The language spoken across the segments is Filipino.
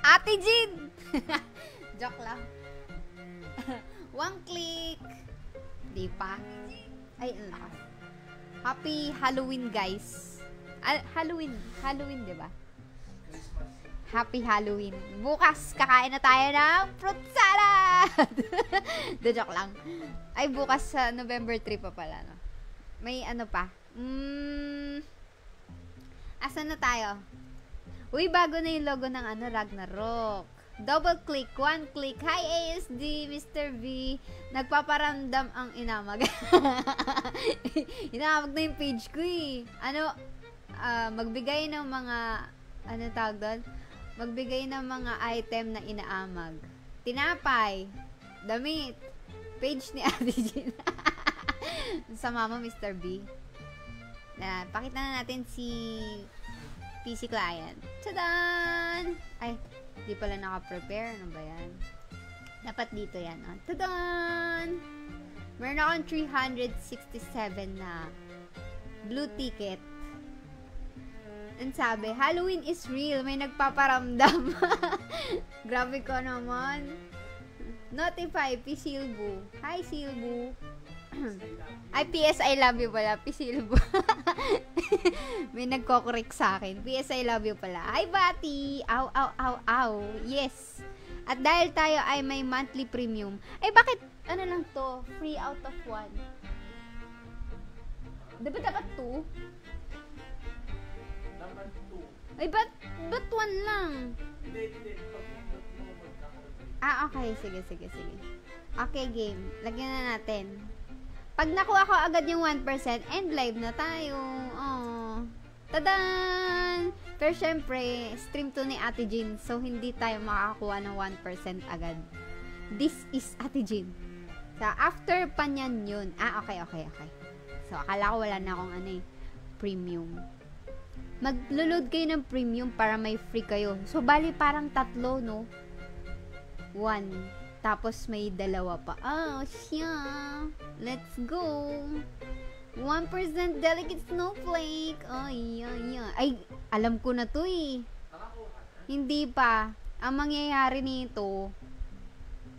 Ate Jean! Joke lang. One click. Di pa. Ay, ang lakas. Happy Halloween, guys. Halloween, di ba? Happy Halloween. Bukas, kakain na tayo ng fruit salad! The joke lang. Ay, bukas sa November 3 pa pala, no? May ano pa? Asan na tayo? Uy, bago na yung logo ng Ragnarok. Double click, one click. Hi, ASD, Mr. V. Nagpaparamdam ang inamag. Inamag na yung page ko eh. Magbigay ng mga, tawag doon? Magbigay ng mga item na inaamag. Tinapay, damit, page ni Ate Jean. Sa mama, Mr. B. Pakita na natin si PC client. Tadan! Ay, di pala naka-prepare. Ano ba yan? Dapat dito yan. Oh. Tadan! Meron akong 367 na blue ticket. Ang sabi, Halloween is real. May nagpaparamdam. Grabe ko naman. Notify, P. Silbu. Hi, Silbu. Ay, PS, I love you pala. P. Silbu. May nagkokorek sa akin. PS, I love you pala. Hi, Bati. Ow, ow, ow, ow. Yes. At dahil tayo ay may monthly premium, ay bakit, lang to? Free out of 1. Diba dapat 2? Ay, ba't 1 lang? Okay. Sige. Okay, game. Lagyan na natin. Pag nakuha ko agad yung 1%, end live na tayo. Oh. Tadan! Pero syempre, stream to ni Ate Jean. So, hindi tayo makakakuha ng 1% agad. This is Ate Jean. So, after pa niyan yun. Okay. So, akala ko wala na akong premium. Mag-load kayo ng premium para may free kayo. So, bali parang 3, no? 1. Tapos may 2 pa. Siya. Let's go. 1% delicate snowflake. Ay. Ay, alam ko na to eh. Hindi pa. Ang mangyayari nito,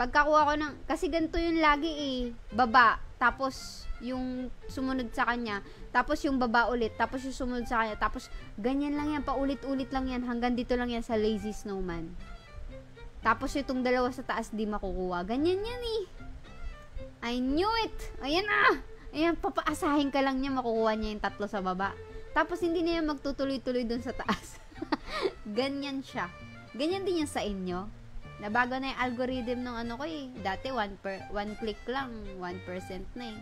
pagkakuha ko ng, kasi ganito yung lagi eh. Baba. Tapos, yung sumunod sa kanya, tapos yung baba ulit, tapos yung sumunod sa kanya, tapos ganyan lang yan, paulit-ulit lang yan, hanggang dito lang yan sa Lazy Snowman. Tapos itong 2 sa taas di makukuha. Ganyan yan eh. I knew it! Ayan na! Ayan, papaasahin ka lang niya, makukuha niya yung 3 sa baba. Tapos hindi na yan magtutuloy-tuloy dun sa taas. Ganyan siya. Ganyan din yan sa inyo. Nabago na yung algorithm ng ko eh. Dati 1 click lang, 1% na eh.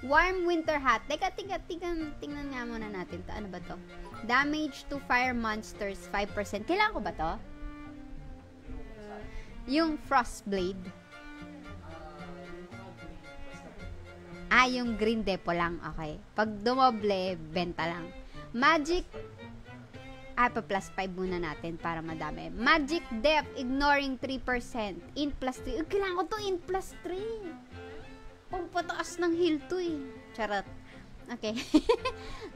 Warm winter hat. Teka, tingnan nga muna natin to. Ano ba to? Damage to fire monsters 5%. Kailangan ko ba to? Yung Frostblade. Yung green depo lang. Okay. Pag dumoble, benta lang. Magic. Pa plus 5 muna natin para madami. Magic depth, ignoring 3%. Int plus 3. Kailangan ko to int plus 3. Pagpataas ng heal to eh. Charot. Okay.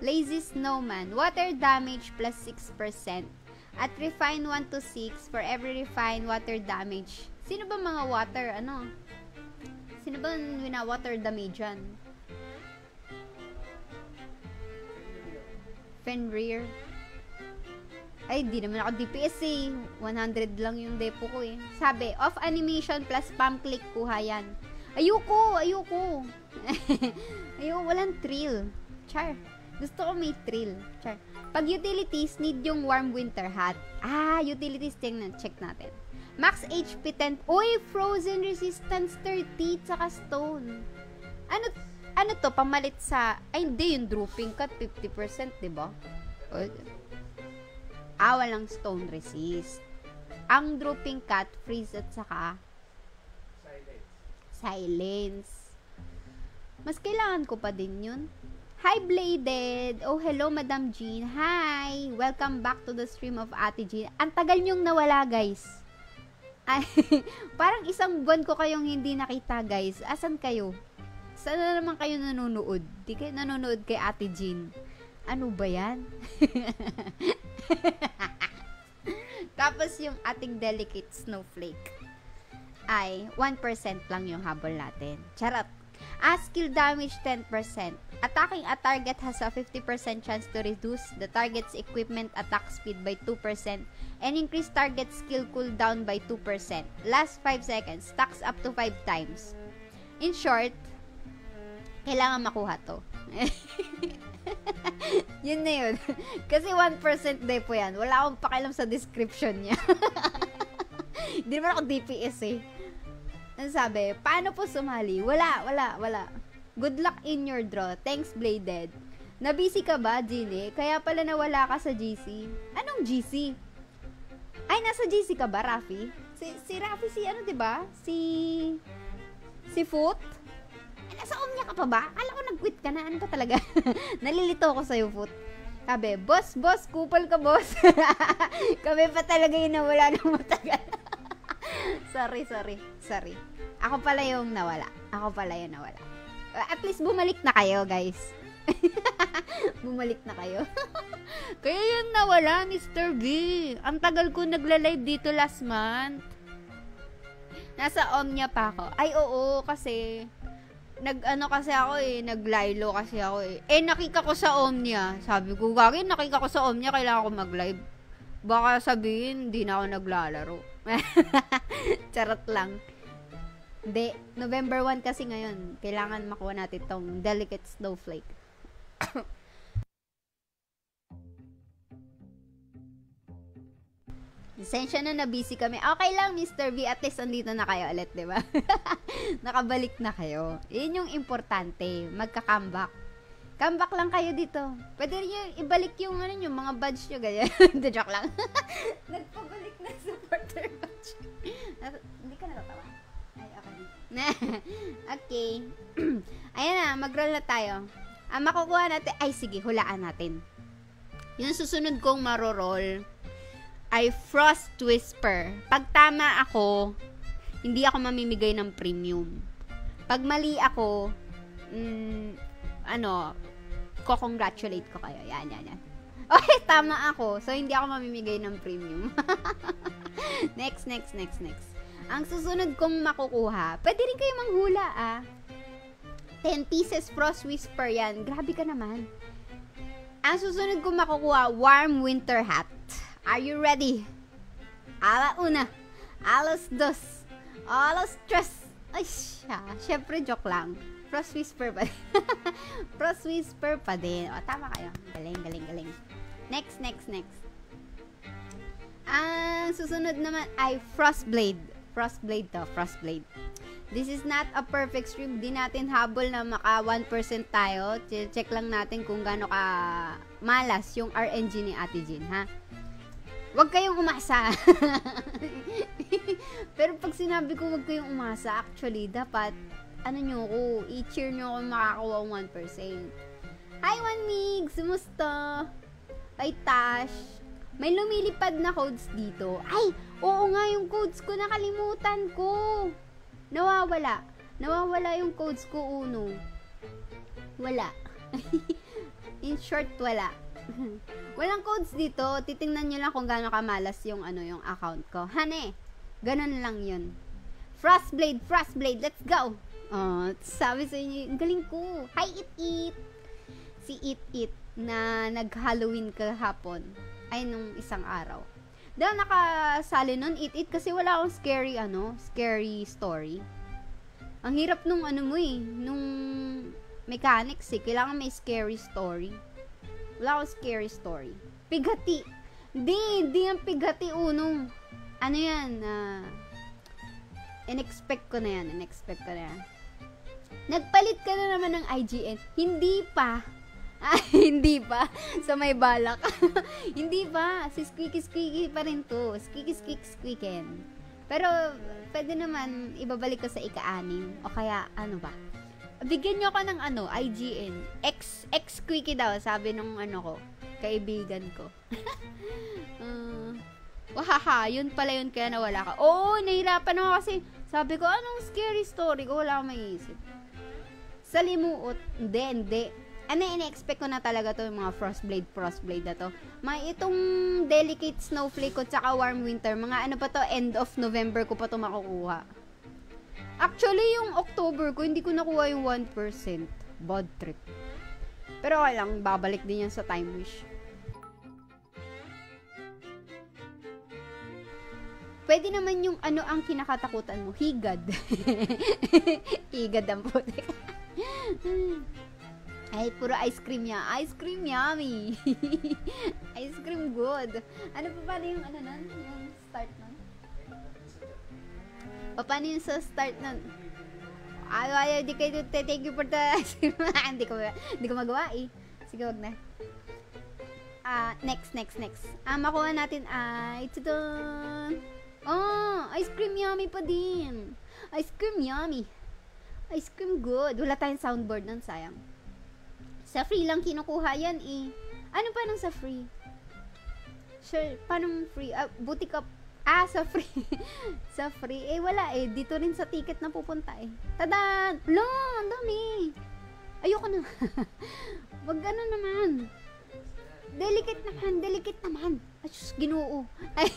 Lazy Snowman. Water damage plus 6%. At refine 1 to 6 for every refine water damage. Sino ba mga water? Sino ba wina-water damage yan? Fenrir. Ay, di naman ako DPS eh. 100 lang yung depo ko eh. Sabi, off animation plus spam click kuha yan. Ayoko. Ayoko, walang thrill. Char. Gusto ko may thrill. Char. Pag utilities, need yung warm winter hat. Utilities, check natin. Max HP 10. Uy, frozen resistance 30, tsaka stone. Ano to, pamalit sa, hindi, yung drooping cut, 50%, diba? Walang stone resist. Ang drooping cut, freeze at saka silence. Mas kailangan ko pa din yun. Hi, Bladed! Oh, hello, Madam Jean. Hi! Welcome back to the stream of Ate Jean. Ang tagal nyong nawala, guys. Ay, parang 1 buwan ko kayong hindi nakita, guys. Asan kayo? Saan na naman kayo nanonood? Di kayo nanonood kay Ate Jean. Ano ba yan? Tapos yung ating delicate snowflake ay 1% lang yung habol natin. Charot. Skill damage 10%. Attacking a target has a 50% chance to reduce the target's equipment attack speed by 2% and increase target skill cooldown by 2%. Last 5 seconds. Stacks up to 5 times. In short, kailangan makuha to. Yun na yun. Kasi 1% depo yan. Wala akong pakialam sa description niya. Hindi naman ako DPS eh. Ano sabi? Paano po sumali? Wala. Good luck in your draw. Thanks, Bladed. Nabisi ka ba, Gine? Kaya pala nawala ka sa GC. Anong GC? Ay, nasa GC ka ba, Rafi? Si Rafi, si ano, diba? Si Foot? Nasa Omnia ka pa ba? Kala ko nag-quit ka na. Ano ba talaga? Nalilito ako sa'yo, Foot. Sabi, boss, kupal ka, boss. Kami pa talaga yung nawala ng matagal. Sorry. Ako pala yung nawala. At least bumalik na kayo, guys. Bumalik na kayo. Kaya yun nawala, Mr. V. Ang tagal ko nagla-live dito last month. Nasa Omnia pa ako. Ay, oo, kasi nag-lilo kasi ako eh. Nakika ko sa Omnia. Sabi ko, nakika ko sa Omnia, kailangan ko mag-live. Baka sabihin, hindi na ako naglalaro. Charot lang. Hindi, November 1 kasi ngayon. Kailangan makuha natin tong delicate snowflake. Sensya na busy kami. Okay lang, Mr. V. At least andito na kayo ulit, di ba? Nakabalik na kayo. Yun yung importante. Magka-comeback. Comeback lang kayo dito. Pwede rin ibalik yung mga badge nyo, ganyan. Joke lang. Nagpabalik na supporter badge. Hindi ka natatawa? Ay, okay. Okay. Ayan na, mag-roll na tayo. Ang makukuha natin, ay sige, hulaan natin. Yung susunod kong maroroll ay Frost Whisper. Pag tama ako, hindi ako mamimigay ng premium. Pag mali ako, ko-congratulate ko kayo. Yan. Okay, tama ako. So, hindi ako mamimigay ng premium. Next. Ang susunod kong makukuha, pwede rin kayo manghula, 10 pieces Frost Whisper yan. Grabe ka naman. Ang susunod kong makukuha, Warm Winter Hat. Are you ready? Ala una. Alas dos. Alas tres. Ay, syempre joke lang. Frost Whisper pa din. Frost Whisper pa din. O, tama kayo. Galing. Next. Ang susunod naman ay Frostblade. Frostblade. This is not a perfect stream. Di natin habol na maka 1% tayo. Check lang natin kung gaano ka malas yung RNG ni Ate Jean, ha? Huwag kayong umasa. Pero pag sinabi ko huwag kayong umasa, actually, dapat, i-cheer nyo ako makakakuha 1%. Hi, Wanmig! Sumusta? Ay, Tash. May lumilipad na codes dito. Ay, oo nga, yung codes ko, nakalimutan ko. Nawawala yung codes ko, Uno. Wala. In short, wala. Walang codes dito. Titingnan nyo lang kung gaano kamalas yung yung account ko. Hane, ganun lang yun. Frostblade, let's go! Sabi sa inyo, ang galing ko. Hi, It. Si It na nag-Halloween kahapon. Ay, nung isang araw. Dahil nakasali nun, It kasi wala akong scary story. Ang hirap nung nung mechanics eh. Kailangan may scary story. Wala akong scary story. Pigati. Di yung pigati, Uno. Ano yan? In-expect ko na yan. Nagpalit ka na naman ng IGN. Hindi pa. Hindi pa. Sa may balak. Hindi pa. Si Squeaky pa rin to. Squeaken. Pero, pwede naman ibabalik ko sa ika-6. O kaya, bigyan nyo ako ng IGN. Ex-Quickie daw, sabi nung kaibigan ko. Wahaha, yun pala yun, kaya nawala ka. Oo, nahirapan ako kasi, sabi ko, anong scary story ko? Wala akong maiisip. Salimuot. Hindi. ina-expect ko na talaga to yung mga frostblade na to. May itong delicate snowflake ko tsaka warm winter, mga ano pa to, end of November ko pa to makukuha. Actually, yung October ko, hindi ko nakuha yung 1%. Bad trip. Pero okay lang, babalik din yan sa time wish. Pwede naman yung ano ang kinakatakutan mo, higad. Higad ang putik. Ay, puro ice cream niya. Ice cream yummy. Ice cream good. Ano pa paano yung ano nun? Yung start nun? Paano yung sa start nun? Ay, di kayo thank you for the ice cream. Hindi ko magawa eh. Sige, wag na. Next. Makuha natin ito doon. Ice cream yummy pa din. Ice cream yummy. Ice cream good. Wala tayong soundboard nun, sayang. Sa free lang kinukuha yan eh. Ano pa nang sa free? Sure, paano free? Buti ka. Sa free. Sa free. Wala eh. Dito rin sa ticket na pupunta eh. Tadan! Lo, ang dami. Ayoko na. Wag ano naman. Delicate naman. Ay, sus, ginoo. Ay.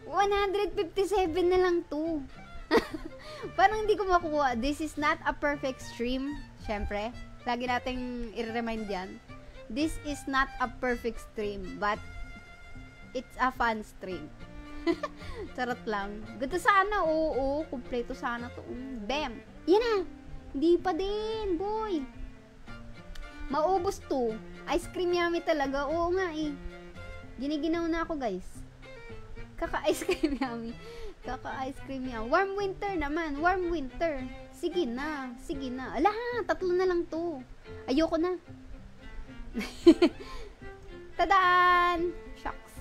157 na lang to. Parang hindi ko makuha. This is not a perfect stream. Syempre. Lagi nating i-remind yan. This is not a perfect stream, but it's a fun stream. Charot lang. Ganda sana, oo. Kompleto sana to. Bam! Yan na! Hindi pa din, boy. Maubos to. Ice cream yummy talaga. Oo nga eh. Giniginaw na ako, guys. Kaka-ice cream yummy. Kaka-ice cream yummy. Warm winter naman. Warm winter. Sige na. Ala, 3 na lang to. Ayoko na. Tadaan! Shucks.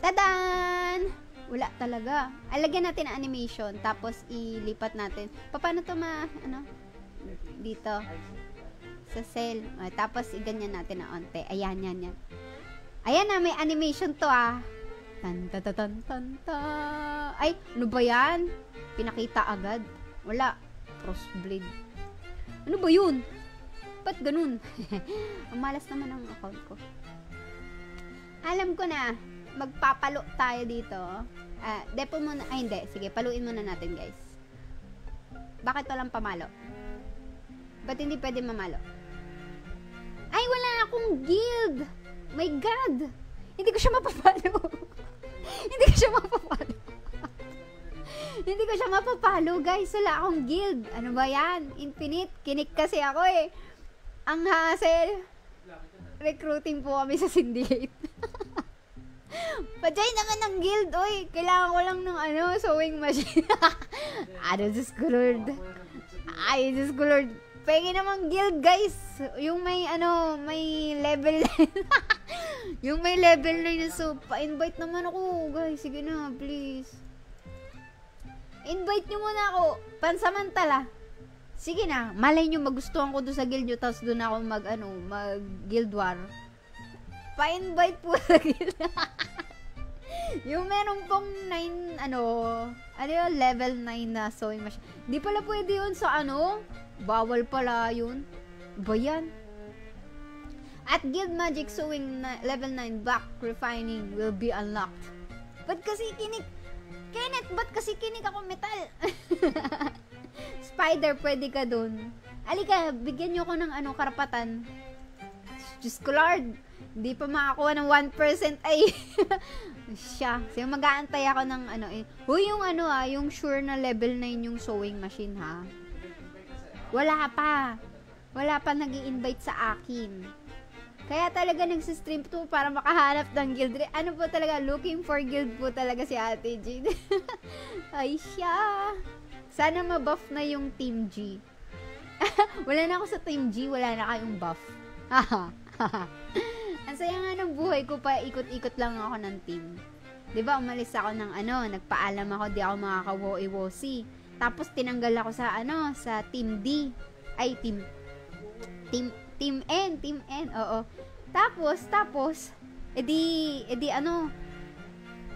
Tadaan! Wala talaga. Alagyan natin ang animation. Tapos, ilipat natin. Paano to dito. Sa cell. Tapos, iganyan natin na onte. Ayan, yan. Ayan na, may animation to Tan-ta-ta-tan-ta. Ay, ano ba yan? Pinakita agad. Wala. Crossblade. Ano ba yun? Ba't ganun? Ang malas naman ang account ko. Alam ko na. Magpapalo tayo dito. Depo muna. Ay, hindi. Sige, paluin muna natin, guys. Bakit walang pamalo? Ba't hindi pwede mamalo? Ay, wala akong guild! My God! Hindi ko siya mapapalo. Hindi ko siya mapapalo, guys. Wala akong guild. Ano ba yan? Infinite. Kinik kasi ako eh. Ang hassle. Recruiting po kami sa syndicate. Pa-join naman ng guild, oy. Kailangan ko lang ng sewing machine. Diyos ko Lord. Ay, Diyos ko Lord. Pwede naman guild, guys. Yung may level 9. Yung may level 9 so, pa-invite naman ako, guys. Sige na, please. Invite nyo muna ako. Pansamantala. Sige na, malay nyo magustuhan ko doon sa guild nyo, tapos doon ako mag guild war. Pa-invite po sa guild. Yung meron pong 9, level 9 na sewing machine. Di pala pwede yun sa bawal pala yun. Ba yan? At Guild Magic Sewing level 9 back refining will be unlocked. Ba't kasi kinik? Kenneth, ba't kasi kinik ako metal? Spider, pwede ka dun. Alika, bigyan nyo ko ng karapatan. Diyos ko Lord, hindi pa makakuha ng 1% ay. Siya. So, mag-aantay ako ng yung sure na level 9 yung sewing machine ha. Wala pa nag-i-invite sa akin. Kaya talaga nagsistream to para makahanap ng guild. Ano po talaga, looking for guild po talaga si Ate Jade. Ay siya. Sana mabuff na yung Team G. Wala na ako sa Team G, wala na kayong buff. Ang saya nga ng buhay ko pa, ikot-ikot lang ako ng team. 'Di ba umalis ako ng nagpaalam ako, di ako makakawo-iwosi. Tapos tinanggal ako sa sa Team D. Ay, Team N, oo. Tapos,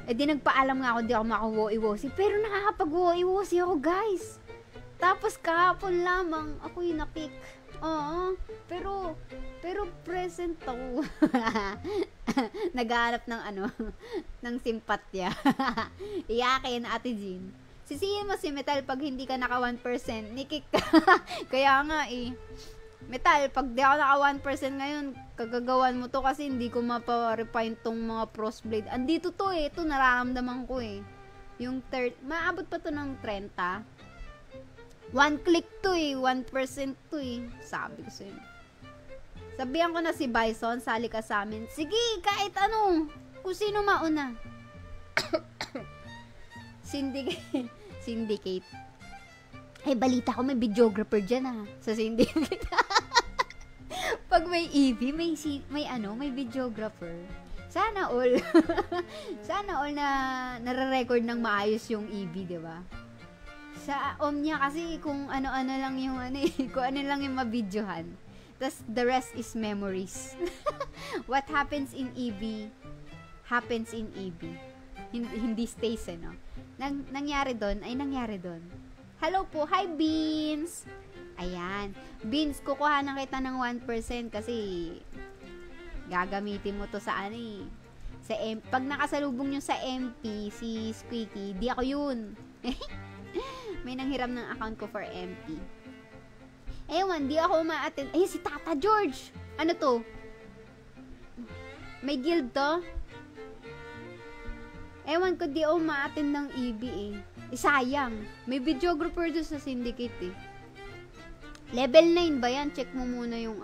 edi nagpaalam nga ako, di ako makawo-iwosi. Pero nakakapag-wo-iwosi ako, guys. Tapos kahapon lamang ako'y nakik. Oo, pero present ako. Naghahanap ng ng simpatya. Iyakin, Ate Jean. Sisihin mo si Metal pag hindi ka naka 1%, nikik ka. Kaya nga Metal, pag di ako naka 1% ngayon, kagagawan mo to kasi hindi ko mapa-refine tong mga Frostblade. Andito to ito nararamdaman ko Yung maabot pa to ng 30. 1 click to 1% to Sabi ko sa'yo. Sabihan ko na si Bison, sali ka sa amin. Sige, kahit kung sino mauna. Syndicate. Balita ko may videographer dyan sa Syndicate. Pag may EV, may videographer. Sana all. Sana all na nare-record ng maayos yung EV, di ba? Sa Omnia kasi kung ano-ano lang yung kung ano lang yung mabidyohan. Tas the rest is memories. What happens in EV happens in EV. Hindi stays nangyari doon. Hello po, hi Beans. Ayan. Beans, kukuha na kita ng 1% kasi gagamitin mo to sa sa pag nakasalubong nyo sa MP si Squeaky, di ako yun. May nanghiram ng account ko for MP. Ewan, di ako ma-attend. Si Tata George! Ano to? May guild to? Ewan ko, di ako ma-attend ng EB sayang. May videographer doon sa Syndicate Level 9 ba yan? Check mo muna yung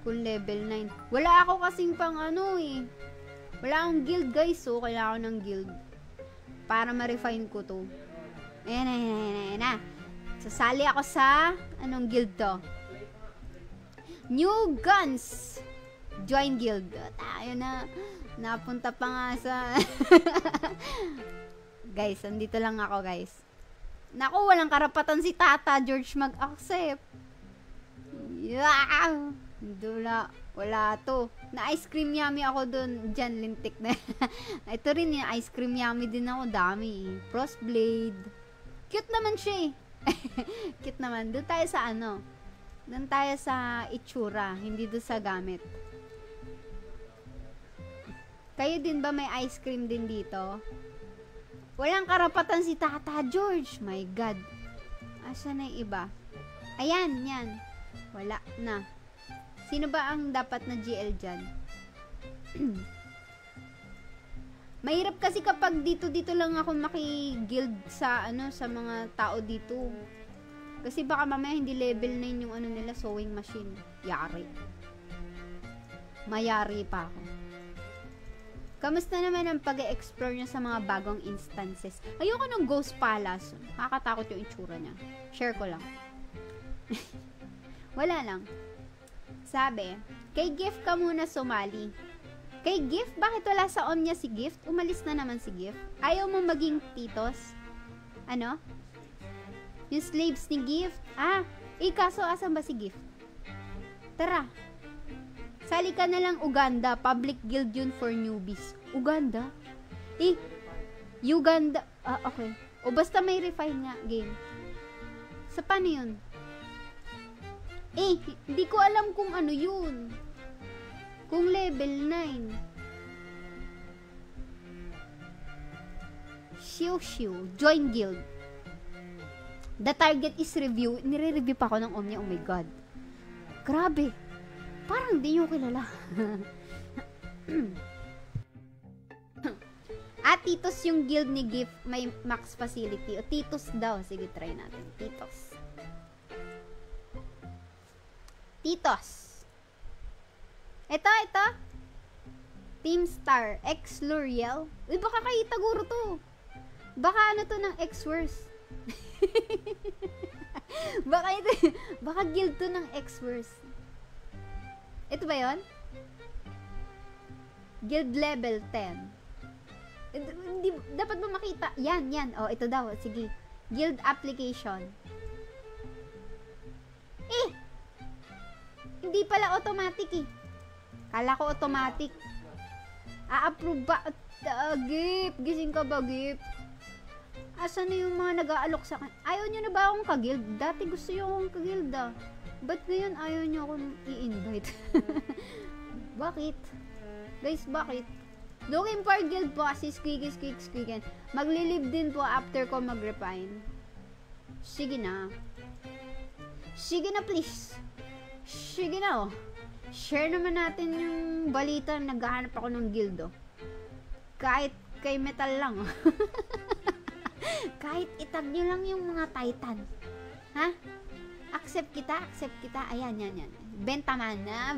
kung level 9. Wala ako kasing pang Wala akong guild guys, so kailangan ko ng guild. Para ma-refine ko to. Ayan na. Sasali ako sa anong guild to? New Guns! Join guild. Tayo na. Napunta pa nga sa... Guys, andito lang ako guys. Naku, walang karapatan si Tata George mag-accept. Yeah! Wala to. Na ice cream yummy ako dun. Diyan, lintik na. Ito rin yung ice cream yummy din ako. Dami. Frostblade. Cute naman siya Cute naman. Doon tayo sa Doon tayo sa itsura. Hindi doon sa gamit. Kayo din ba may ice cream din dito? Walang karapatan si Tata George. My God. Asa na yung iba? Ayan, yan. Wala na. Sino ba ang dapat na GL dyan? Mahirap kasi kapag dito lang ako maki-guild sa sa mga tao dito. Kasi baka mamaya hindi level 9 yung nila sewing machine. Yari. Mayari pa ako. Kamusta naman ang pag-explore niya sa mga bagong instances? Ayoko ng Ghost Palace. Nakakatakot yung itsura niya. Share ko lang. Wala lang. Sabi, kay Gift ka muna sumali. Kay Gift? Bakit wala sa Omnia si Gift? Umalis na naman si Gift. Ayaw mo maging titos? Yung slaves ni Gift? Kaso asan ba si Gift? Tara. Sali ka na lang Uganda. Public guild yun for newbies. Uganda? Uganda. Okay. O basta may refine nga game. Sa paano yun? Hindi ko alam kung ano yun. Kung level 9. Shiu. Join guild. The target is review. Nire-review pa ako ng Omnia. Oh my God. Grabe. Parang di nyo kilala. Titos yung guild ni Gift. May max facility. O Titos daw. Sige, try natin. Titos. Ito. Team Star. X L'Oreal. Baka kay Taguro to. Baka to ng X-Worse. Baka guild to ng X-Worse. Ito ba yun? Guild level 10. Hindi, dapat ba makita? Yan. Ito daw. Sige. Guild application. Hindi pala automatic Kala ko automatic. A-approve ba? Gift. Gising ka ba, Gift? Asan na yung mga nag-aalok sa akin? Ayaw nyo na ba akong ka-guild? Dati gusto nyo akong ka-guild ah. Ba't ngayon ayaw nyo akong i-invite? Bakit? Guys, bakit? Looking for guild po kasi squeaky. Magli-live din po after ko mag-refine. Sige na. Sige na please. Sige na oh. Share naman natin yung balita na naghahanap ako ng guild oh. Kahit kay metal lang oh. Kahit itag nyo lang yung mga titan. Ha? Accept kita. Ayan, yan. Bentaman na.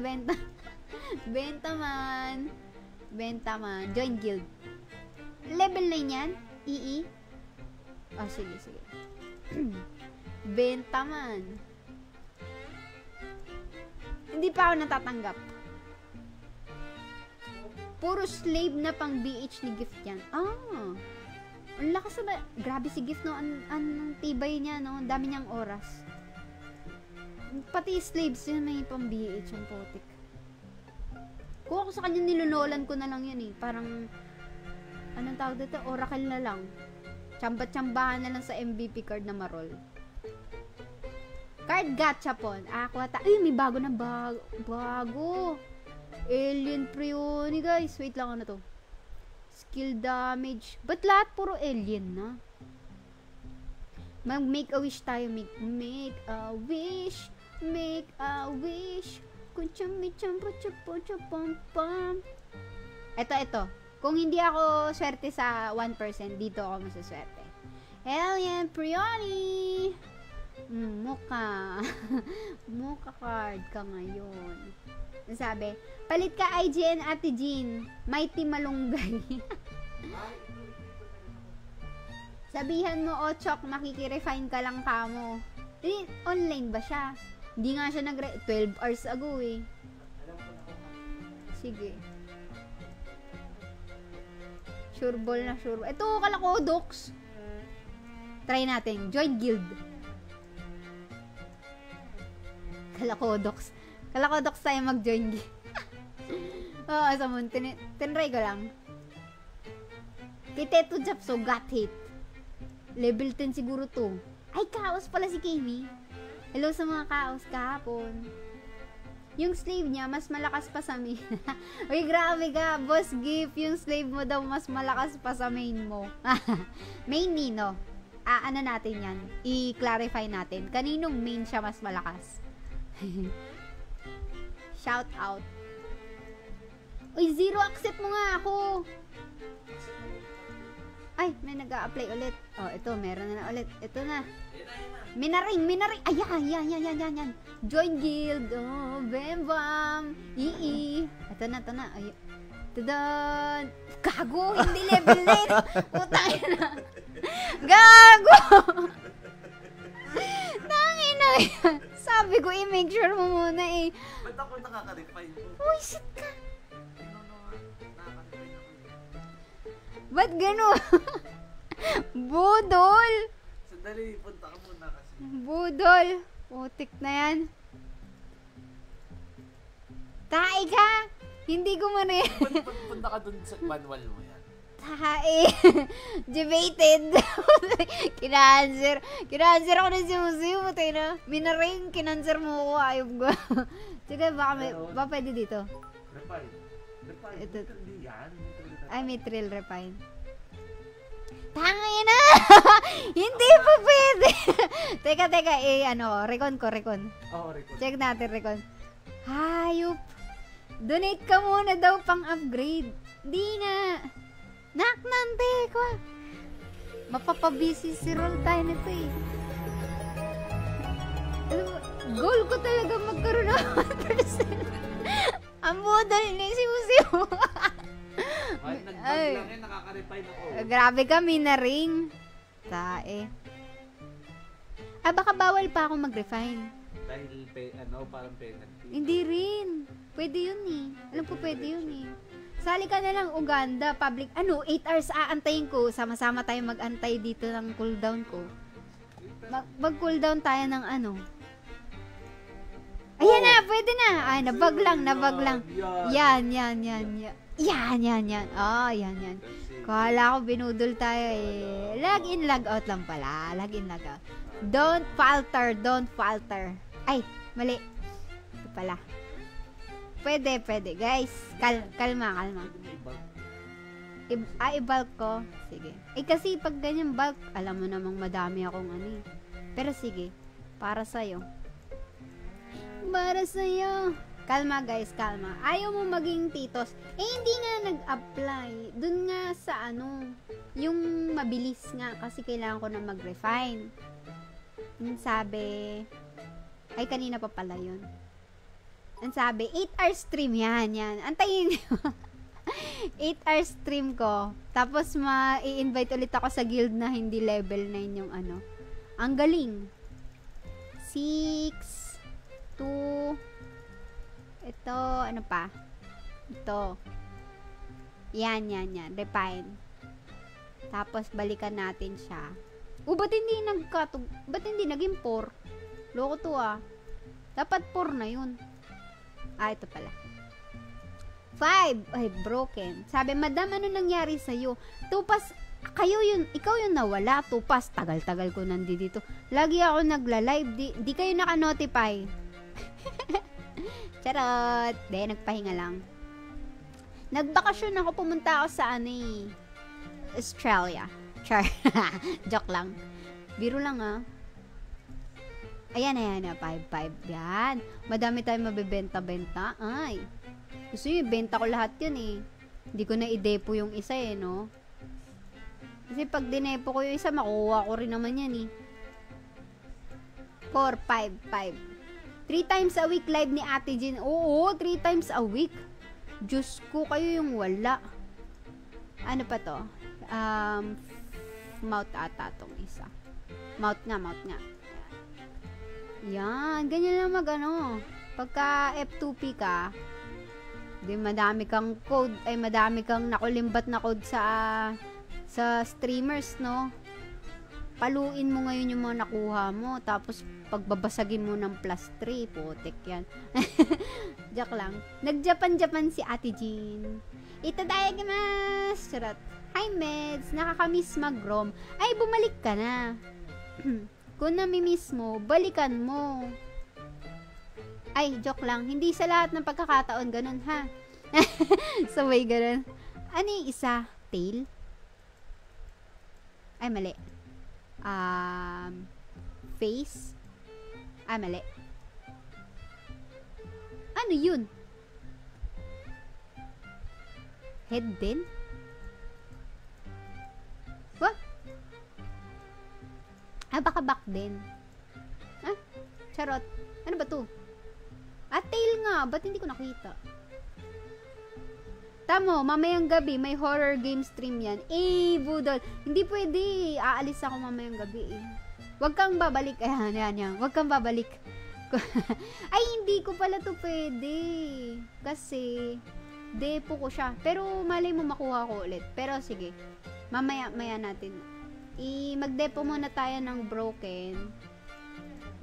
Bentaman. Join guild. Level 9 yan? EE? Oh, sige. Bentaman. Hindi pa ako natatanggap. Puro slave na pang BH ni Gift yan. Ah. Ang lakas na ba? Grabe si Gift, no? Ang tibay niya, no? Ang dami niyang oras. Pati slaves yun may pang BH ang potik. Kung ako sa kanya nilulolan ko na lang yan eh. Parang, anong tawag dito? Oracle na lang. Tsambat-tsambahan na lang sa MVP card na marol. Card gachapon. Ay, may bago na bago. Alien Prioni, guys. Wait lang, ano to? Skill damage. Ba't lahat puro alien na? Mag-make a wish tayo. Make a wish. Ito. Kung hindi ako swerte sa 1%, dito ako masaswerte. Alien Prioni! Mukha card ka ngayon. Sabi, palit ka IGN Ate Jean, Mighty Malunggay. Sabihan mo, Ochok, makikirefine ka lang kamo. Online ba siya? Hindi nga siya 12 hours ago eh. Sige. Sureball na sure. Ito, Kalakodox. Try natin. Join guild. Kalakodox tayo mag-join guild. Oo, Samon. Tinry ko lang. Kiteto Japso, got hit. Level 10 siguro to. Ay, Chaos pala si Kimi. Hello sa mga Chaos kahapon. Yung slave niya, mas malakas pa sa main. Uy, grabe ka. Boss Gift, yung slave mo daw mas malakas pa sa main mo. Main Nino. Ano natin yan? I-clarify natin. Kaninong main siya mas malakas? Shout out. Uy, zero accept mo nga ako. Ay, may nag-a-apply ulit. Oh, ito, meron na ulit. Ito na. Minaring. Yan. Join guild. Oh, bam. Ito na. Ay, tadan. Gago, hindi level 9. Putang na. Gago. Tangin na yan. Sabi ko, i-make sure mo muna eh. Ba't ako nakaka-refine po? Uy, shit ka. Ba't gano'n? Budol! Sandali, punta ka muna kasi. Budol! Putik na yan. Tae ka! Hindi ko man eh. Punta ka dun sa manual mo yan. Tae! Debated! Kinanswer ako ng simusiyo. Matay na. Minaring, kinanswer mo ako. Ayop ko. Sige, baka pwede dito. Refine. Ito. Hindi yan. Ay, may trill refine. Tangay na! Hindi pa pwede! Teka, recon ko. Oo, recon. Check natin, recon. Hayop! Donate ka muna daw pang upgrade. Di na! Naknante ko! Mapapabisi si roll tayo nito eh. Goal ko talaga magkaroon ng 1%. Ang budol ni Siu-Siu. Nag-bug lang yan, nakaka-refine ako. Grabe kami na ring. Tae. Baka bawal pa ako mag-refine. Dahil, parang penalty. Hindi rin. Pwede yun eh. Alam ko pwede yun eh. Sali ka na lang Uganda, public. 8 hours aantayin ko. Sama-sama tayo mag-antay dito ng cooldown ko. Mag-cooldown tayo ng Ayan na, pwede na. Ay, nabag lang. Yan. Oh, yan. Kala ko binudol tayo eh. Log in, log out lang pala. Log in, log out. Don't falter, don't falter. Ay, mali. Ito pala. Pwede. Guys, kalma. I-bulk ko. Sige. Kasi pag ganyan bulk, alam mo namang madami akong ano eh. Pero sige, para sa'yo. Kalma guys, kalma. Ayaw mo maging titos. Hindi nga nag-apply. Dun nga sa yung mabilis nga kasi kailangan ko na mag-refine. Yung sabi, ay kanina pa pala yun. Ang sabi, 8-hour stream yan. Antayin nyo. 8-hour stream ko. Tapos i-invite ulit ako sa guild na hindi level 9 yung Ang galing. 6, 2, ito, ano pa? Ito. Yan. Refine. Tapos, balikan natin siya. Ba't hindi naging 4? Loko to Dapat 4 na yun. Ito pala. 5. Ay, broken. Sabi, madam, ano nangyari sa'yo? Tupas, ikaw yun nawala. Tupas, tagal-tagal ko nandito. Lagi ako nagla-live. Di kayo naka-notify. Charot! Nagpahinga lang. Nagbakasyon ako, pumunta ako sa Australia. Char. Joke lang. Biro lang Ayan, 5. Yan. Madami tayong mabibenta-benta. Ay. Gusto nyo, ibenta ko lahat yun eh. Hindi ko na i-depo yung isa no? Kasi pag dinepo ko yung isa, makuha ko rin naman yan 4, 5. 3 times a week live ni Ate Jean. Oo, 3 times a week. Diyos ko, kayo yung wala. Ano pa to? Mouth ata tong isa. Mouth nga. Yan, ganyan lang Pagka F2P ka, madami kang code, madami kang nakulimbat na code sa streamers, no? Paluin mo ngayon yung mga nakuha mo, tapos pagbabasagin mo ng +3, putik yan. Joke lang. Nag-Japan si Ate Jean. Itadayagimasu! Charot. Hi, Meds! Nakakamiss mag-rom. Ay, bumalik ka na. Kung namimiss mo, balikan mo. Ay, joke lang. Hindi sa lahat ng pagkakataon ganun, ha? Sabay ganun. Ano yung isa? Tail? Ay, mali. Face? Ay, mali. Ano yun? Head din? What? Baka back din. Charot. Ano ba to? Tail nga. Ba't hindi ko nakita? Tamo, mamayang gabi, may horror game stream yan. Budol. Hindi pwede. Aalis ako mamayang gabi Huwag kang babalik. Yan. Huwag kang babalik. Ay, hindi ko pala to pwede. Kasi, depo ko siya. Pero, malay mo makuha ko ulit. Pero, sige. Maya natin. Mag-depo muna tayo ng broken.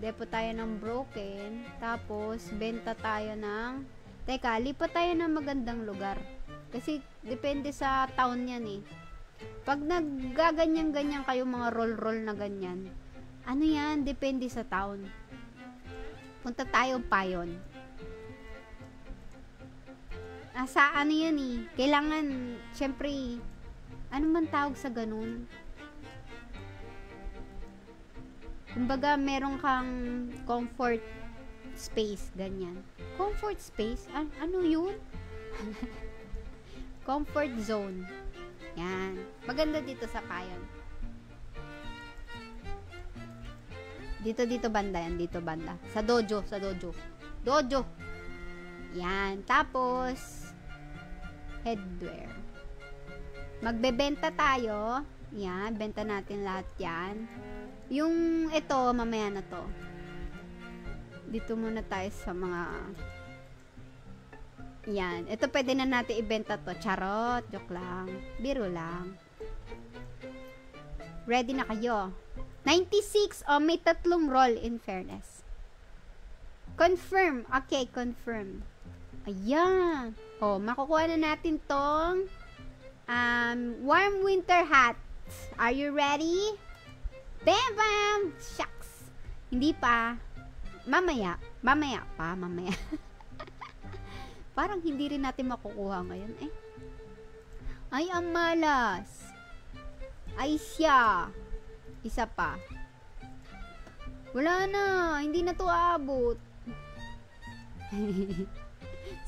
Depo tayo ng broken. Tapos, benta tayo ng... Teka, lipat tayo ng magandang lugar. Kasi, depende sa town yan Pag naggaganyan-ganyan kayo, mga roll-roll na ganyan, ano yan? Depende sa town. Punta tayo payon. Sa ano yan Kailangan, syempre, ano man tawag sa ganun? Kumbaga, meron kang comfort space, ganyan. Comfort space? Ano yun? Comfort zone. Yan. Maganda dito sa payon. Dito banda yan. Dito banda. Sa dojo. Dojo. Yan. Tapos, headwear. Magbebenta tayo. Yan. Benta natin lahat yan. Yung ito, mamaya na to. Dito muna tayo sa mga... Yan. Ito pwede na natin ibenta to. Charot. Joke lang. Biro lang. Ready na kayo. 96. May 3 roll in fairness. Confirm. Okay, confirm. Ayan. Makukuha na natin tong Warm winter hat. Are you ready? Bam, bam! Shucks! Hindi pa. Mamaya. Mamaya pa. Mamaya. Parang hindi rin natin makukuha ngayon eh. Ay, ang malas. Ay, siya. Isa pa. Wala na. Hindi na to aabot.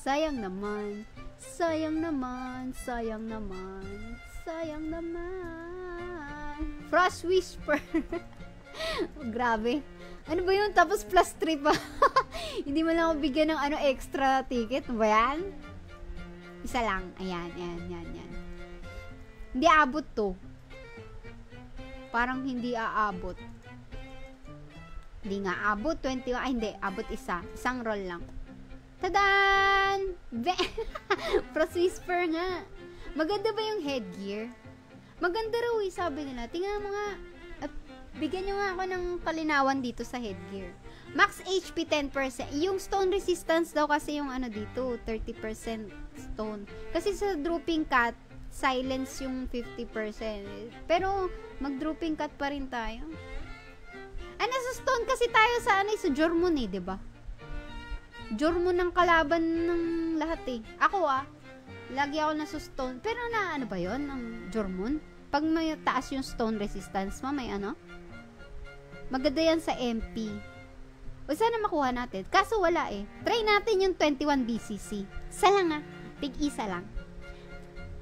Sayang naman. Sayang naman. Sayang naman. Sayang naman. Frost Whisper. Grabe. Ano ba yun? Tapos plus 3 pa. Hindi mo lang ako bigyan ng extra ticket. Ano ba yan? Isa lang. Ayan. Hindi aabot to. Parang hindi aabot. Hindi nga abot. 21. Ay, hindi. Abot isa. Isang roll lang. Tadaan! Frost Whisper nga. Maganda ba yung headgear? Maganda raw eh, sabi nila. Tingnan mo nga. Bigyan nyo nga ako ng kalinawan dito sa headgear. Max HP 10%. Yung stone resistance daw kasi yung dito. 30% stone. Kasi sa drooping cut, silence yung 50%. Pero, mag-drooping cut pa rin tayo. Nasa stone kasi tayo sa sa Jormon eh, diba? Jormon ng kalaban ng lahat eh. Ako lagi ako nasa stone. Pero ano ba yon ng Jormon? Pag may taas yung stone resistance mo, may maganda yan sa MP. O sana makuha natin. Kaso wala eh. Try natin yung 21 BCC. Isa lang Tig-isa lang.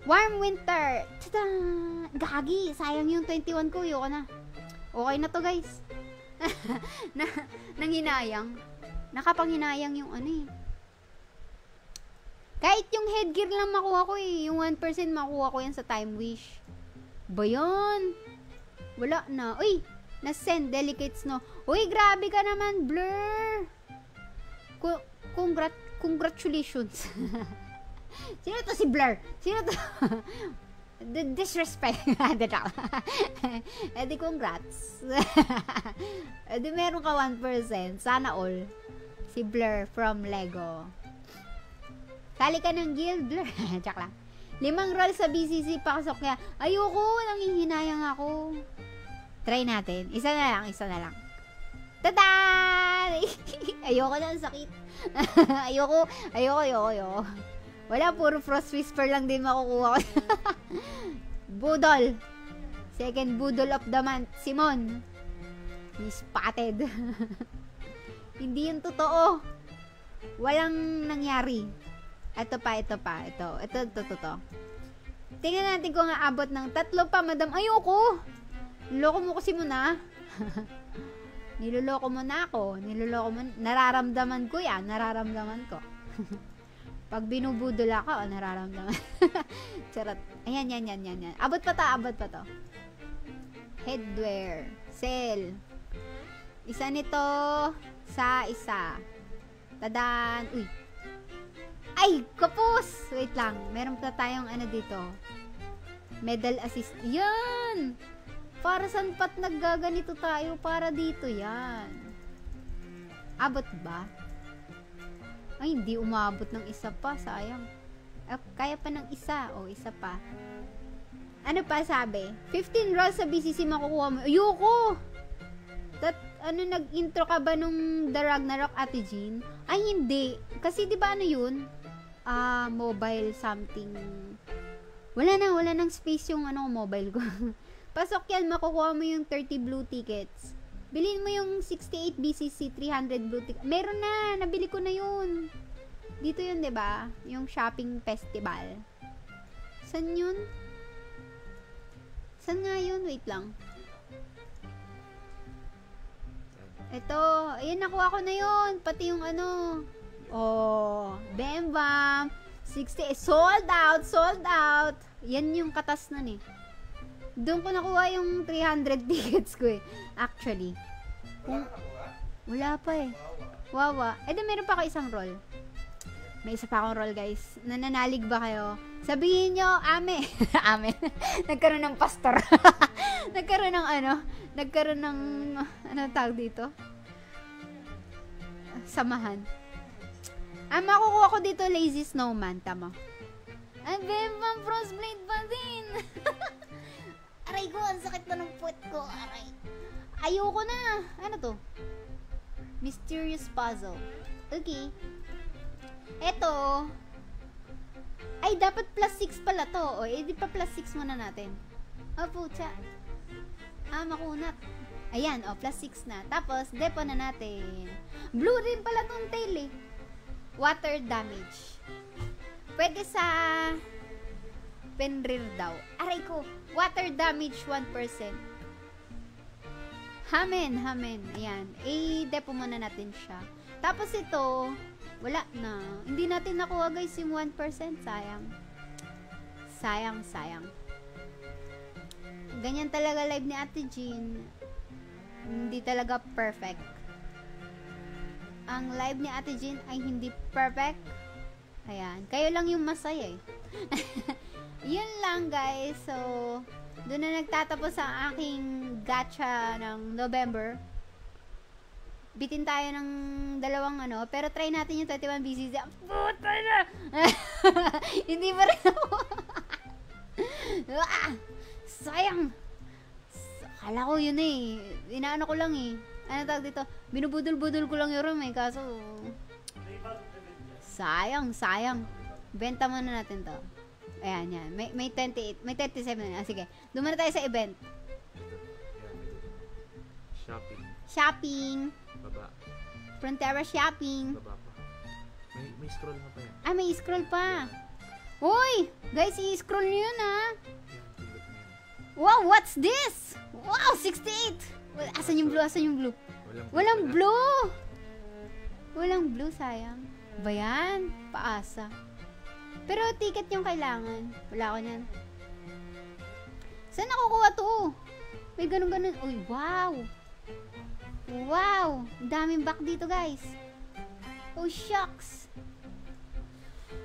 Warm winter. Tada! Gagi. Sayang yung 21 ko. Yoko na. Okay na to guys. Nanghinayang. Nakapanghinayang yung Kahit yung headgear lang makuha ko eh. Yung 1% makuha ko yan sa time wish. Ba yun? Wala na. Uy! Na-send. Delicate Snow. Uy! Grabe ka naman, Blur! Congratulations. Sino to si Blur? Sino to? The disrespect. Edi congrats. Edi meron ka 1%. Sana all. Si Blur from Lego. Sali ka ng guild, Blur. Tsak lang. 5 roll sa BCC pakasok kaya. Ayoko, nanghihinayang ako. Try natin. Isa na lang. Tada! Ayoko na, ang sakit. Ayoko. Wala, puro Frost Whisper lang din makukuha ko. Budol. Second Budol of the month. Simon. He's spotted. Hindi yun totoo. Walang nangyari. Ito pa. Ito. Tingnan natin kung aabot ng 3 pa, madam. Ayoko. Niloko mo kasi muna. Niloloko mo na ako. Nararamdaman ko yan. Nararamdaman ko. Pag binubudol ako, nararamdaman. Charot. Ayan. Abot pa to. Headwear. Sale. Isa nito sa isa. Tadaan. Uy. Ay, kapos! Wait lang. Meron pa tayong dito. Medal assist. Yan! Para saan pat naggaganito tayo? Para dito yan. Abot ba? Ay, hindi umabot ng isa pa. Sayang. Kaya pa ng isa. O, isa pa. Ano pa sabi? 15 rolls sa BCC makukuha mo. Ayoko! Nag-intro ka ba nung The Ragnarok, Ate Jean? Ay, hindi. Kasi di ba yun? Mobile something. Wala nang space yung mobile ko. Pasok yan, makukuha mo yung 30 blue tickets. Bilhin mo yung 68 BCC 300 blue tickets. Meron na, nabili ko na yun. Dito yun, 'di ba? Yung shopping festival. San yun? San nga yun? Wait lang. Ito, ayun, nakuha ko na yun. Pati yung bam bam. 60, sold out. Yan yung katas nun eh. Doon ko nakuha yung 300 tickets ko eh. Actually. Wala pa eh. Wawa. Meron pa ako isang roll. May isa pa akong roll, guys. Nananalig ba kayo? Sabihin nyo, ame. Amen. Nagkaroon ng pastor. Nagkaroon ng tawag dito? Samahan. Makukuha ko dito lazy snowman. Tama. Ay, Bembam, frostblade pa din. Aray ko, ang sakit na ng puwet ko. Aray. Ayoko na. Ano to? Mysterious puzzle. Okay. Eto. Ay, dapat plus 6 pala to. O, edi pa plus 6 muna natin. Oh, pucha. Makunat. Ayan, plus 6 na. Tapos, depo na natin. Blue rin pala tong tail eh. Water damage. Pwede sa Penrir daw. Aray ko. Water damage 1%. Hamen. Ayan. Depo muna natin siya. Tapos ito, wala na. Hindi natin nakuha guys yung 1%. Sayang. Ganyan talaga live ni Ate Jean. Hindi talaga perfect. Ang live ni Ate Jean ay hindi perfect. Ayan. Kayo lang yung masaya eh. Yun lang guys. So, doon na nagtatapos ang aking gacha ng November. Bitin tayo ng dalawang pero try natin yung 21 BCC. Puta na! Hindi pa rin ako. Sayang! Akala ko yun eh. Inaano ko lang eh. Ano tawag dito? Binubudol-budol ko lang yung room eh. Kaso, sayang. Benta muna natin to. Ayan, yan. May 28, may 37 na. Sige. Doon muna tayo sa event. Shopping. Baba. Frontera shopping. Baba pa. May scroll na pa yan. May scroll pa. Uy! Guys, i-scroll nyo yun Wow, what's this? Wow, 68! Asan yung blue? Walang blue, sayang. Ba yan? Paasa. Pero ticket yung kailangan. Wala ko niyan. Saan nakukuha to? May ganun. Uy, wow! Wow! Daming back dito, guys. Oh, shucks.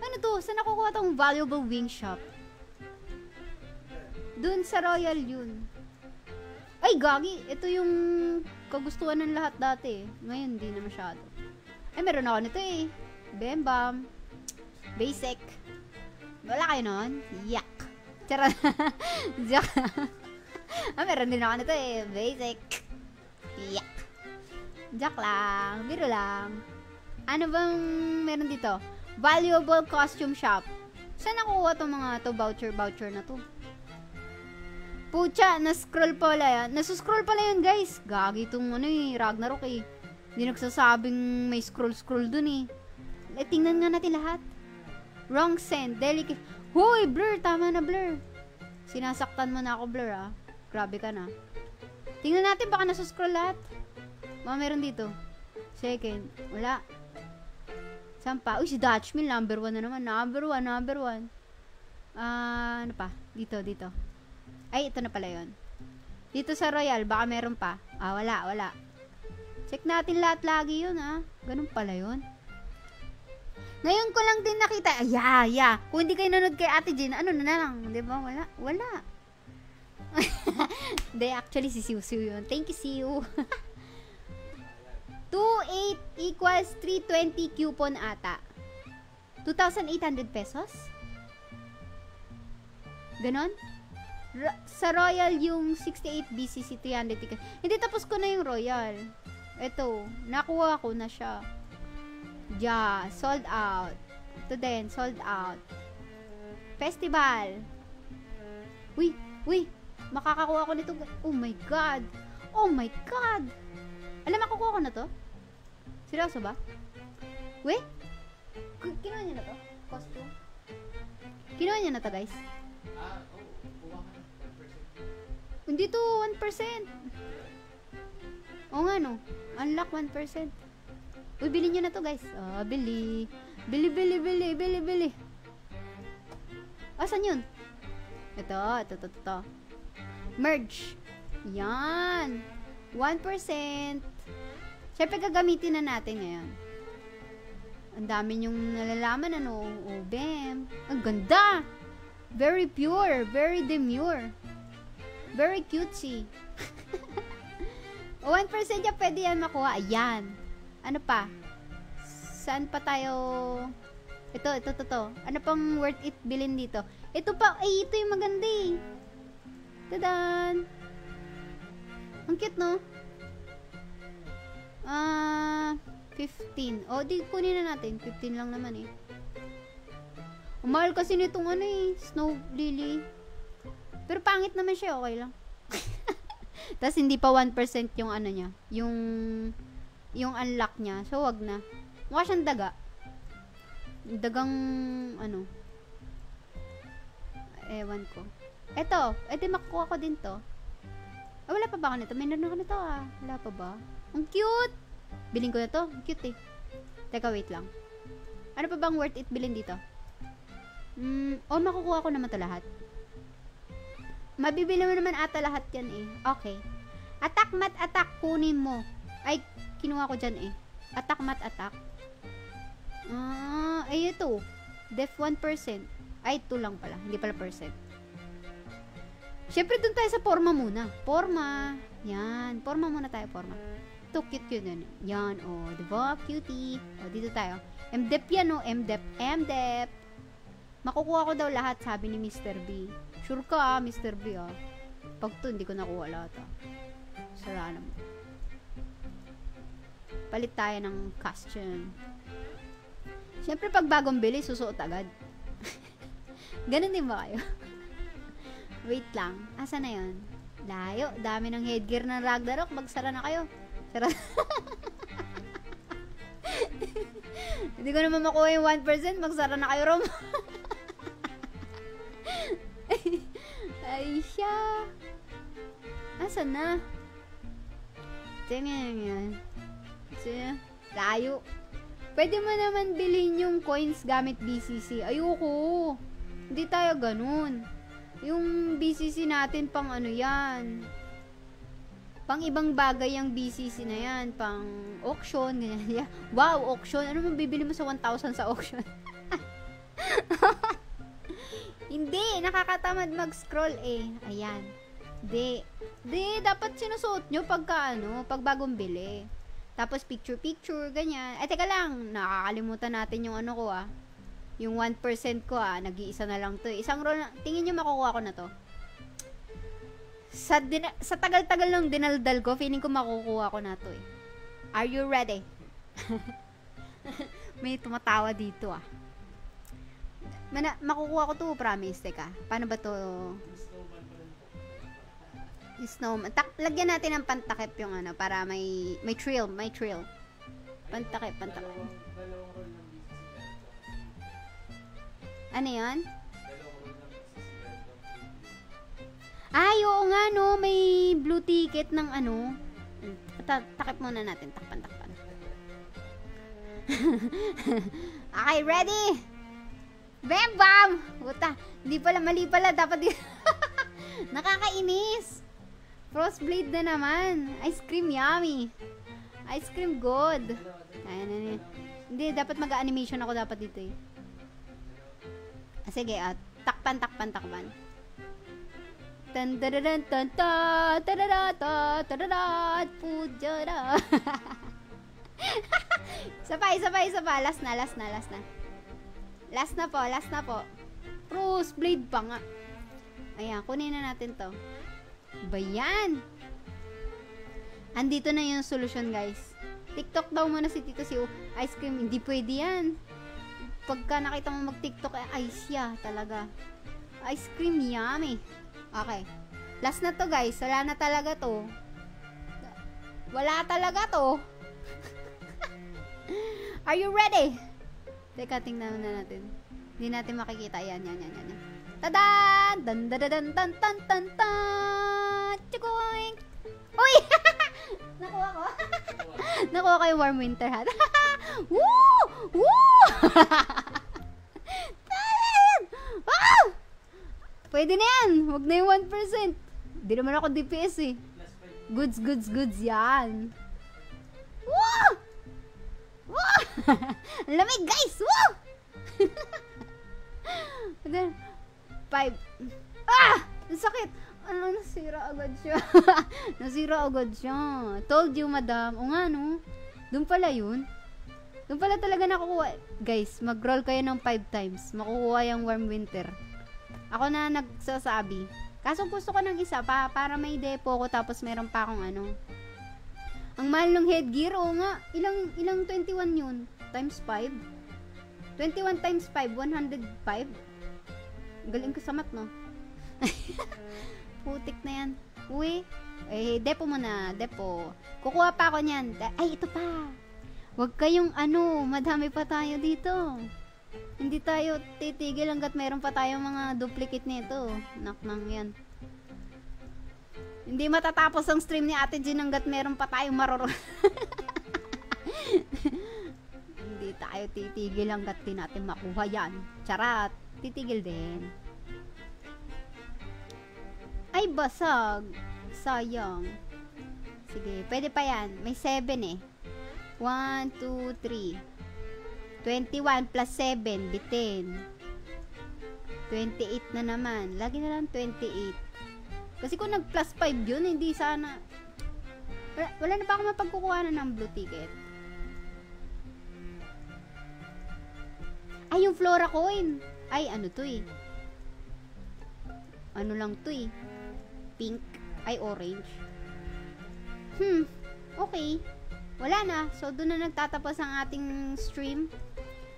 Ano to? Saan nakukuha tong valuable wing shop? Dun sa Royal yun. Ay, gagi. Ito yung kagustuhan ng lahat dati. Ngayon, hindi na masyado. Ay, meron ako nito eh. Bembam. Basic. Wala kayo nun? Yak. Charot. Joke. Meron din ako nito eh. Basic. Yak. Joke lang. Biro lang. Ano bang meron dito? Valuable costume shop. Saan nakuha itong mga to voucher na to? Pucha, na-scroll pala yan. Nasuscroll pala yun, guys. Gagi itong Ragnarok eh. Hindi nagsasabing may scroll dun eh. Tingnan nga natin lahat. Wrong send. Delicate. Hoy, Blur. Tama na, Blur. Sinasaktan mo na ako, Blur ah. Grabe ka na. Tingnan natin, baka nasuscroll lahat. Baka meron dito. Second. Wala. Saan pa? Uy, si Dutchmill. Number 1 na naman. Number 1. Ano pa? Dito. Ay, ito na pala yun. Dito sa Royal, baka meron pa. Wala. Check natin lahat lagi yun, Ganun pala yun. Ngayon ko lang din nakita. Kung hindi kayo nanood kay Ate Jean, ano na lang? Di ba? Wala. Hindi, actually, si Siu yun. Thank you, Siu. 2.8 equals 320 coupon ata. 2,800 pesos? Ganon? Sa Royal yung 68 BCC 300 tickets. Hindi, tapos ko na yung Royal. Ito, nakuha ko na siya. Sold out. Ito din, sold out. Festival. Uy, makakakuha ko nito. Oh my God. Alam, makukuha ko na to? Seryoso ba? Wait. Kinuha niya na to? Costume? Kinuha niya na to, guys? Hindi to 1%. Oo nga no. Unlock 1%. Uy, bilhin nyo na to, guys. Bili. Asan yun? Ito. Merge. Yan. 1%. Siyempre, gagamitin na natin ngayon. Ang dami nyong nalalaman, bam. Ang ganda. Very pure. Very demure. Very cutesy. 1% yan, pwede yan makuha. Ayan. Ano pa? Saan pa tayo Ito. Ano pang worth it bilhin dito? Ito pa, ay, ito yung maganda eh. Tadan! Ang cute, no? 15. O, di kunin na natin. 15 lang naman eh. Mahal kasi nitong ano eh, snow lily. Pero pangit naman siya, okay lang. Tapos hindi pa 1% yung ano niya, yung unlock niya. So wag na. Mukha siyang daga. Dagang ano. Ewan ko. Eto, makukuha ko din to. Wala pa ba ako nito? Meron ako nito ah. Wala pa ba? Ang cute! Bilhin ko na to. Ang cute eh. Teka, wait lang. Ano pa bang worth it bilhin dito? Makukuha ko naman to lahat. Mabibili mo naman ata lahat yan eh. Okay. Attack mat attack kunin mo. Ay, kinuha ko dyan eh. Attack mat attack. Ay ito. Def 1%. Ay, 2 lang pala. Hindi pala percent. Siyempre dun tayo sa forma muna. Forma. Yan. Forma muna tayo, forma. Ito, cute yun. Yan, diba? Cutie. Dito tayo. MDEP yan, MDEP. Makukuha ko daw lahat, sabi ni Mr. B. Sure ka, Mr. B, Pag to, hindi ko nakuha lahat, Sara naman. Palit tayo ng costume. Siyempre, pag bagong bili, susuot agad. Ganun din ba kayo? Wait lang. Asa na yun? Layo. Dami ng headgear ng Ragnarok. Magsara na kayo. Sara. Hindi ko naman makuha yung 1%. Magsara na kayo, Rom. Ay, siya. Asa na? Tingnan yan. Layo. Pwede mo naman bilhin yung coins gamit BCC. Ayoko. Hindi tayo ganun. Yung BCC natin pang ano yan. Pang ibang bagay yung BCC na yan. Pang auction. Ganyan. Wow, auction. Ano mabibili mo sa 1,000 sa auction? Hindi, nakakatamad mag-scroll eh. Ayan. Di, dapat sinusuot nyo pagka pag bagong bili. Tapos picture, ganyan. Ay, teka lang, nakakalimutan natin yung ano ko Yung 1% ko nag-iisa na lang to. Isang roll tingin nyo makukuha ko na to. Sa tagal-tagal ng dinaldal ko, feeling ko makukuha ko na to eh. Are you ready? May tumatawa dito makukuha ko to, promise. Teka, paano ba to? Snowman. Lagyan natin ng pantakip yung para may trail. Pantakip. Ano yan? Ay, oo nga no, may blue ticket ng takip muna natin, takpan. Okay, ready? Bam bam! Puta, mali pala, dapat nakakainis. Frostblade na naman. Ice cream yummy. Ice cream good. Ayan. Hindi, dapat mag-animation ako dapat dito eh. Sige, takpan. Pujara. Isa. Last na po. Frostblade pa nga. Ayan, kunin na natin to. Bayan! Andito na yung solution, guys. TikTok daw muna si Tito si ice cream. Hindi pwede yan. Pagka nakita mo mag-TikTok, ay siya talaga. Ice cream, yummy. Okay. Last na to, guys. Wala na talaga to. Are you ready? Teka, tingnan na natin. Hindi natin makikita. Yan. Tadan! Dan! Chukoink! Uy! Nakuha ko yung warm winter hat. Woo! Tadan! Ah! Pwede na yan. Huwag na yung 1%. Hindi naman ako DPS eh. Goods yan. Woo! Ang lamig, guys! Woo! Then, 5. Ang sakit! Nasira agad siya. Told you, madam. O nga, no? Doon pala yun. Doon pala talaga nakukuha. Guys, mag-roll kayo ng 5 times. Makukuha yung warm winter. Ako na nagsasabi. Kaso gusto ko ng isa pa para may depo ko tapos meron pa akong ano. Ang mahal ng headgear, oo nga. Ilang 21 yun? Times 5? 21 times 5, 105? Galing ko sa math, no? Putik na yan. Uy, depo mo na, depo. Kukuha pa ako niyan. Ay, ito pa. Huwag kayong madami pa tayo dito. Hindi tayo titigil hanggat meron pa tayong mga duplicate nito. Naknang yan. Hindi matatapos ang stream ni Ate Jean hanggat meron pa tayong Hindi tayo titigil hanggat di natin makuha yan. Charat, titigil din. Ay, basag. Sayang. Sige, pwede pa yan. May 7 eh. 1, 2, 3. 21 plus 7, bitin. 28 na naman. Lagi na lang 28. Kasi kung nag plus 5 yun, hindi sana. Wala na pa ako mapagkukuhanan ng blue ticket. Ay, yung Flora coin. Ay, ano to eh. Ano lang to eh. Pink. Ay, orange. Okay. Wala na. So, doon na nagtatapos ang ating stream.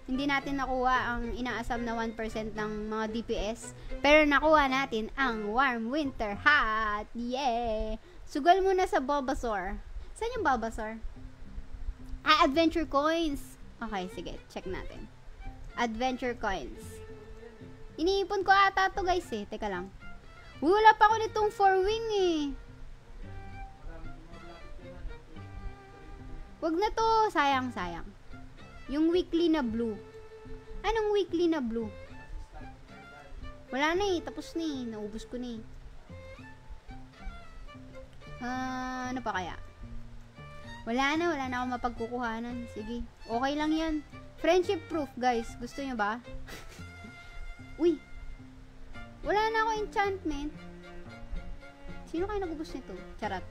Hindi natin nakuha ang inaasam na 1% ng mga DPS. Pero nakuha natin ang warm winter hat. Yay! Sugal muna sa Bulbasaur. Saan yung Bulbasaur? Adventure coins. Okay, sige. Check natin. Adventure coins. Iniipon ko ata to guys eh. Teka lang. Wala pa ako nitong 4-wing eh. Wag na to. Sayang. Yung weekly na blue. Anong weekly na blue? Wala na eh. Tapos na eh. Naubos ko na eh. Ano pa kaya? Wala na ako mapagkukuhanan. Sige. Okay lang yan. Friendship proof, guys. Gusto nyo ba? Uy. Wala na ako enchantment. Sino kayo nagubos nito? Charot.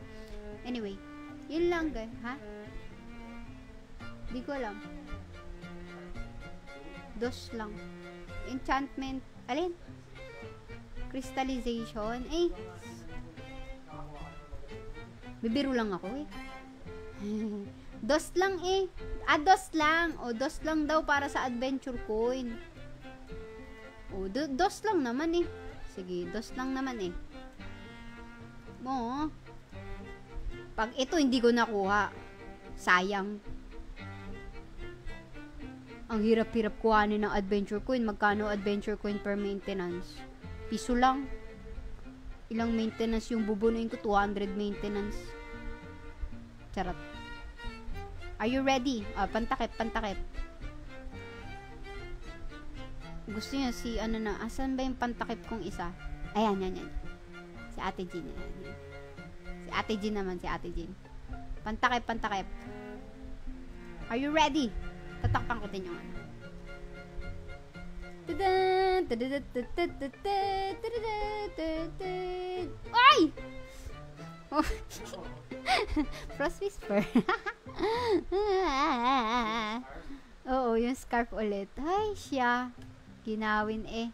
Anyway. Yun lang, guys. Ha? Di ko alam. Dos lang. Enchantment. Alin? Crystallization. Bibiro lang ako eh. Dos lang eh. Dos lang. O, dos lang daw para sa adventure coin. O, dos lang naman eh. Sige, dos lang naman eh. Mo. Pag ito hindi ko nakuha. Sayang. Ang hirap-hirap kuhanin ng adventure coin. Magkano adventure coin per maintenance? Piso lang. Ilang maintenance yung bubunuin ko? 200 maintenance. Charot. Are you ready? Pantakip. Gusto niya si asan ba yung pantakip kong isa? Ayan. Si Ate Jean. Si Ate Jean naman, si Ate Jean. Pantakip. Are you ready? Tatakpan ko din yung ano. Ay! Frost Whisper. Oo, yung scarf ulit. Ay, siya. Ginawin eh.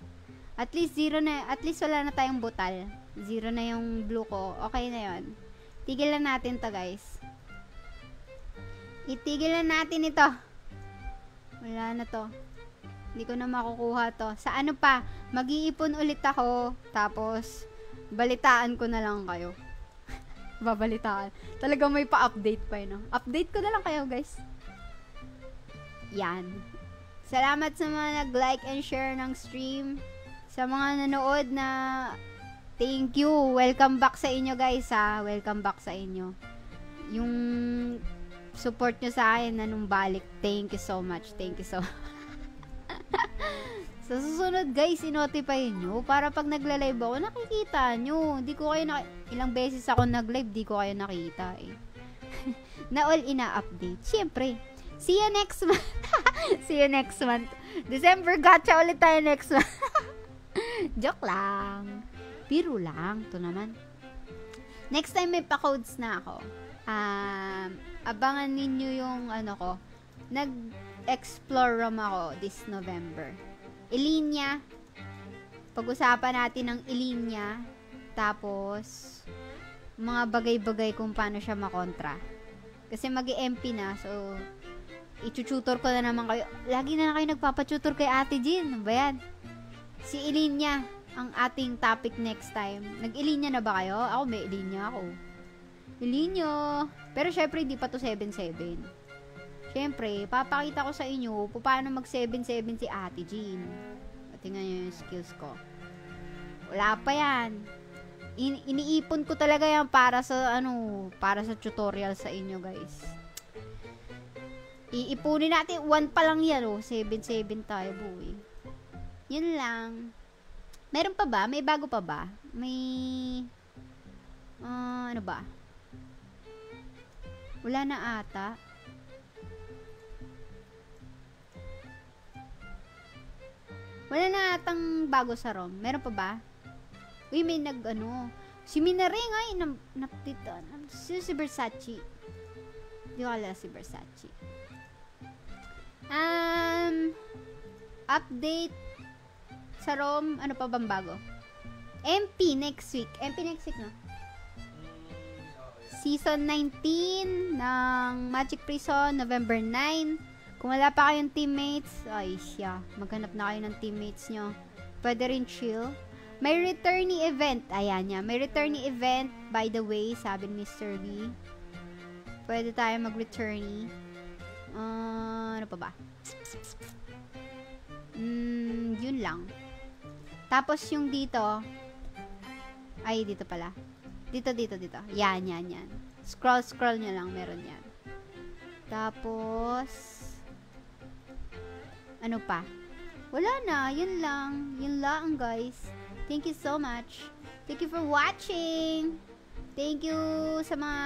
At least zero na. At least wala na tayong butal. Zero na yung blue ko. Okay na yon. Tigilan natin to, guys. Itigil na natin ito. Wala na to. Hindi ko na makukuha to. Sa ano pa, mag-iipon ulit ako. Tapos, balitaan ko na lang kayo. Babalitaan. Talagang may pa-update pa yun. No? Update ko na lang kayo, guys. Yan. Salamat sa mga nag-like and share ng stream. Sa mga nanood na thank you. Welcome back sa inyo, guys, ha. Welcome back sa inyo. Yung support nyo sa akin na nung balik. Thank you so much. Sa susunod, guys, i-notify nyo para pag nagla-live ako, nakikita nyo. Di ko kayo ilang beses ako nag-live, di ko kayo nakita eh. Na all ina-update. Siyempre. See you next month. See you next month. December gacha ulit tayo next month. Joke lang. Biro lang. Ito naman. Next time may pa-codes na ako. Abangan ninyo yung ano ko. nag-explore rom ako this November. Ilinya. Pag-usapan natin ng Ilinya. Tapos, mga bagay-bagay kung paano siya makontra. Kasi mag-MP na, so, i-tutor ko na naman kayo. Lagi na kayo nagpapatutor kay Ate Jean. Ano ba yan? Si Ilinya, ang ating topic next time. Nag-Ilinya na ba kayo? Ako may Ilinya ako. Ilinya. Pero syempre, hindi pa to 7-7. Syempre, papakita ko sa inyo paano mag 7-7 si Ate Jean. Tingnan nyo yung skills ko. Wala pa yan. Iniipon ko talaga yan para sa tutorial sa inyo, guys. Iipunin natin. 1 pa lang yan, 7-7 tayo, boy. Yun lang. Meron pa ba? May bago pa ba? May... ano ba? Wala na ata. Wala na atang bago sa ROM. Meron pa ba? Uy, may si Minare nga, si Versace. Di ko alala si Versace. Update sa ROM, ano pa bang bago? MP next week. MP next week, no? Season 19 ng Magic Prison, November 9. Kung wala pa kayong teammates, ay siya, maghanap na kayo ng teammates nyo. Pwede rin chill. May returnee event. Ayan niya. May returnee event, by the way, sabi ni Mr. B. Pwede tayo mag-returnee. Ano pa ba? Yun lang. Tapos yung dito, ay, dito pala. Dito. Yan. Scroll nyo lang, meron yan. Tapos, ano pa? Wala na, yun lang. Yun lang, guys. Thank you so much. Thank you for watching. Thank you sa mga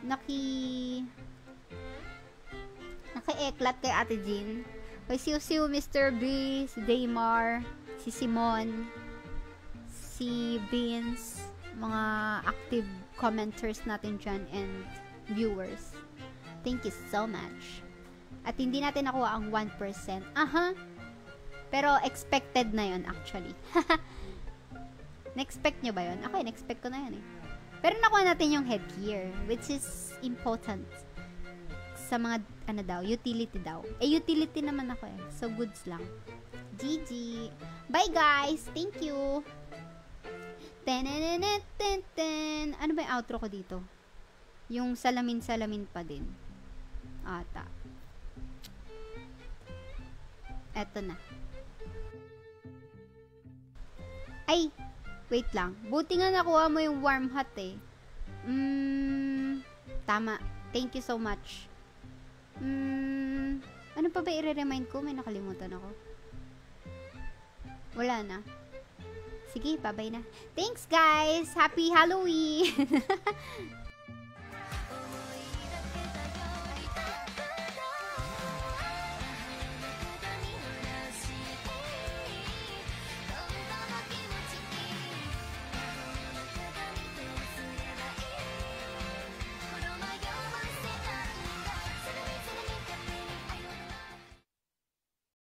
naki-eklat kay Ate Jean. Kay Siu, Mr. B, si Daymar, si Simon, si Vince, mga active commenters natin dyan and viewers. Thank you so much. At hindi natin nakuha ang 1%. Pero expected na yon actually. Na-expect nyo ba yun? Ako, na-expect ko na yan eh. Pero nakuha natin yung headgear, which is important sa mga, utility daw. Utility naman ako eh. So, goods lang. GG. Bye guys! Thank you! Ano ba yung outro ko dito? Yung salamin-salamin pa din. Ata. Eto na. Ay! Wait lang. Buti nga nakuha mo yung warm hot eh. Tama. Thank you so much. Ano pa ba i-remind ko? May nakalimutan ako. Wala na. Sige, bye-bye na. Thanks guys! Happy Halloween!